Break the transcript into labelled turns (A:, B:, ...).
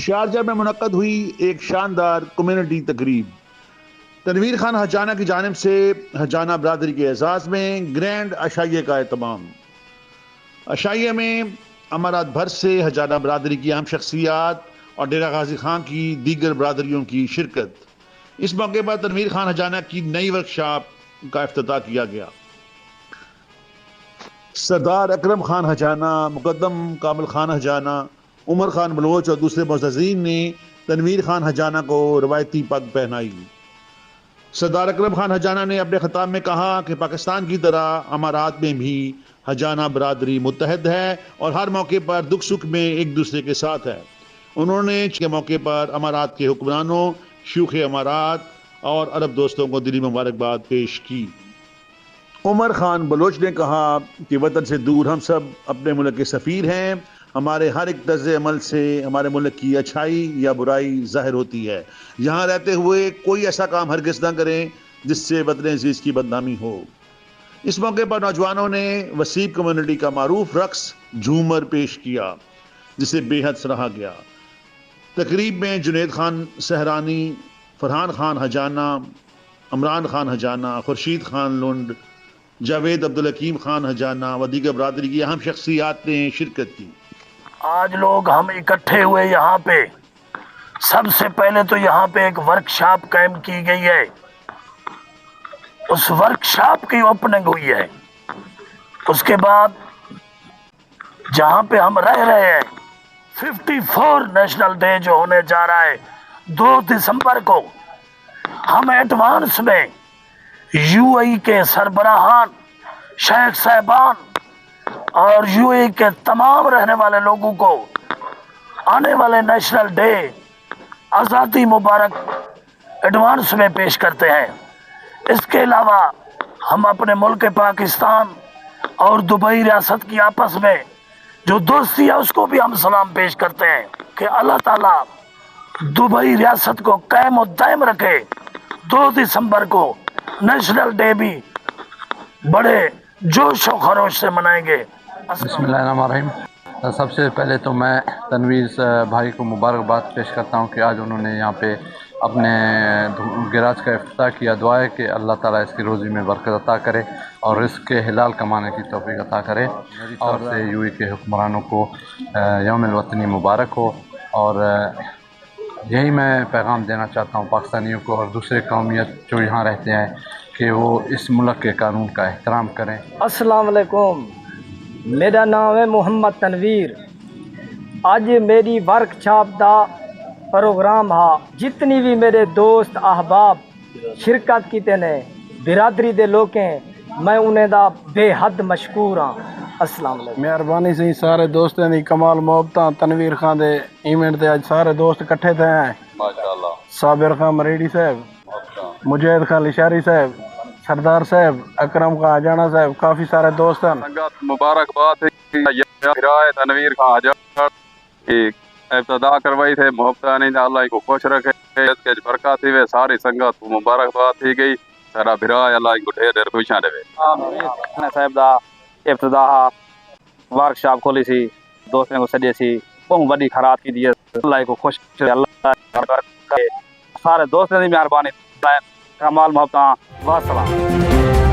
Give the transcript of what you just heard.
A: Sharjah میں منعقد ہوئی ایک شاندار کمیونٹی تقریب۔ تنویر خان حجانہ کی جانب سے حجانہ برادری کے اعزاز میں گرینڈ عشائیے کا اہتمام۔ عشائیے میں امارات بھر سے حجانہ برادری کی اہم شخصیات اور ڈیرہ غازی خان کی دیگر برادریوں کی شرکت۔ اس موقع پر تنویر خان حجانہ کی نئی ورکشاپ کا افتتاح کیا گیا۔ سردار اکرم خان حجانہ، مقدم کامل خان حجانہ، عمر خان بلوچ اور دوسرے معززین نے تنویر خان حجانہ کو روایتی پگ پہنائی۔ سردار اکرم خان حجانہ نے اپنے خطاب میں کہا کہ پاکستان کی طرح امارات میں بھی حجانہ برادری متحد ہے اور ہر موقع پر دکھ سکھ میں ایک دوسرے کے ساتھ ہے۔ انہوں نے کے موقع پر امارات کے حکمرانوں، شیوخ امارات اور عرب دوستوں کو دلی مبارکباد پیش کی۔ عمر خان بلوچ نے کہا کہ وطن سے دور ہم سب اپنے ملک کے سفیر ہیں۔ ہمارے ہر ایک طرز عمل سے ہمارے ملک کی اچھائی یا برائی ظاہر ہوتی ہے۔ یہاں رہتے ہوئے کوئی ایسا کام ہرگز نہ کریں جس سے وطن عزیز کی بدنامی ہو۔ اس موقع پر نوجوانوں نے وسیب کمیونٹی کا معروف رقص جھومر پیش کیا جسے بے حد سراہا گیا۔ تقریب میں جنید خان سہرانی، فرحان خان حجانہ، عمران خان حجانہ، خورشید خان لنڈ، جاوید عبدالحکیم خان حجانہ و دیگر برادری کی اہم شخصیات نے شرکت کی۔
B: آج لوگ ہم اکٹھے ہوئے یہاں پہ، سب سے پہلے تو یہاں پہ ایک ورکشاپ قائم کی گئی ہے۔ اس ورکشاپ کی اوپننگ ہوئی ہے۔ اس کے بعد جہاں پہ ہم رہ رہے ہیں 54 نیشنل ڈے جو ہونے جا رہا ہے 2 دسمبر کو، ہم ایڈوانس میں یو اے ای کے سربراہان، شیخ صاحبان اور یو اے ای کے تمام رہنے والے لوگوں کو آنے والے نیشنل ڈے آزادی مبارک ایڈوانس میں پیش کرتے ہیں۔ اس کے علاوہ ہم اپنے ملک پاکستان اور دبئی ریاست کی آپس میں جو دوستی ہے اس کو بھی ہم سلام پیش کرتے ہیں کہ اللہ تعالیٰ دبئی ریاست کو قائم و دائم رکھے۔ 2 دسمبر کو نیشنل ڈے بھی بڑے جوش و خروش سے منائیں گے۔
C: بسم اللہ الرحمن الرحیم۔ سب سے پہلے تو میں تنویر بھائی کو مبارکباد پیش کرتا ہوں کہ آج انہوں نے یہاں پہ اپنے گراج کا افتتاح کیا۔ دعا ہے کہ اللہ تعالیٰ اس کی روزی میں برکت عطا کرے اور رزق کے حلال کمانے کی توفیق عطا کرے۔ اور سے یو اے کے حکمرانوں کو یوم الوطنی مبارک ہو، اور یہی میں پیغام دینا چاہتا ہوں پاکستانیوں کو اور دوسرے قومیت جو یہاں رہتے ہیں کہ وہ اس ملک کے قانون کا احترام کریں۔
D: السلام علیکم، میرا نام ہے محمد تنویر۔ اج میری ورکشاپ دا پروگرام ہا، جتنی بھی میرے دوست احباب شرکت کیتے نے برادری دے لوگ ہیں، میں انہیں دا بے حد مشکور ہاں۔ السلام علیکم۔
E: مہربانی سے سارے دوستوں دی کمال محبتاں تنویر خان دے ایونٹ دے اج سارے دوست اکٹھے تھے ہیں۔
C: ماشاءاللہ۔
E: صابر خان مریڈی صاحب، مجید خان لشاری صاحب، سردار صاحب، اکرم خان حجانہ صاحب، کافی سارے دوست ہیں۔
F: سنگت مبارکباد ہے برائے تنویر خان حجانہ کی ابتدا کروائی تھے۔ محبتاں نہیں اللہ کو خوش رکھے، اس کے برکات ہوئے ساری سنگت کو مبارکباد تھی گئی۔ سارا برائے اللہ کو ڈھیر ڈھیر خوشیاں دے۔
G: صاحب دا ابتدا ورکشاپ کھولی سی، دوستوں کو سجے سی، بہت بڑی خیرات کی دی ہے۔ اللہ کو خوش رکھے، اللہ کرے، سارے دوستوں کی مہربانی، کمال محبتاں، واسلام۔